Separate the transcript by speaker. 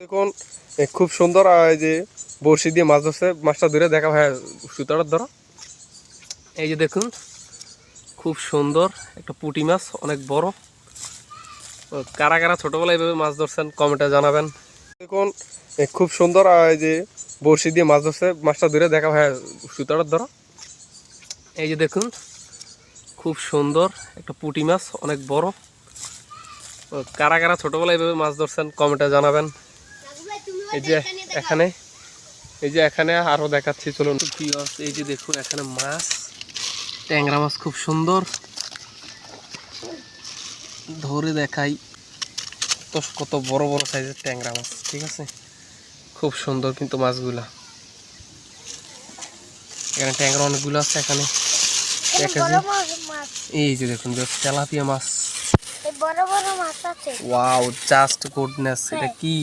Speaker 1: দেখুন খুব সুন্দর এই যে বড়শি দিয়ে মাছ ধরছে, মাছটা ধরে দেখা ভাই সুতাটা ধরো। এই যে দেখুন খুব সুন্দর একটা পুঁটি মাছ, অনেক বড়। কারা কারা ছোটবেলায় এইভাবে মাছ ধরছেন কমেন্টে জানাবেন। দেখুন খুব সুন্দর এই যে বড়শি দিয়ে মাছ ধরছে, মাছটা ধরে দেখা ভাই সুতাটা ধরো। এই যে দেখুন খুব সুন্দর একটা পুঁটি মাছ, অনেক বড়। কারা কারা ছোটবেলায় এইভাবে মাছ ধরছেন কমেন্টে জানাবেন। এই যে এখানে আরো দেখাচ্ছি, চলুন। এই যে দেখুন এখানে মাছ, ট্যাংরা মাছ খুব সুন্দর ধরে দেখাই তো, কত বড় বড় সাইজের ট্যাংরা মাছ। ঠিক আছে, খুব সুন্দর কিন্তু মাছগুলা। এখানে ট্যাংরা অনেকগুলো আছে। এখানে এই যে দেখুন তেলাপিয়া মাছ, ওয়াও জাস্ট গুডনেস। এটা কি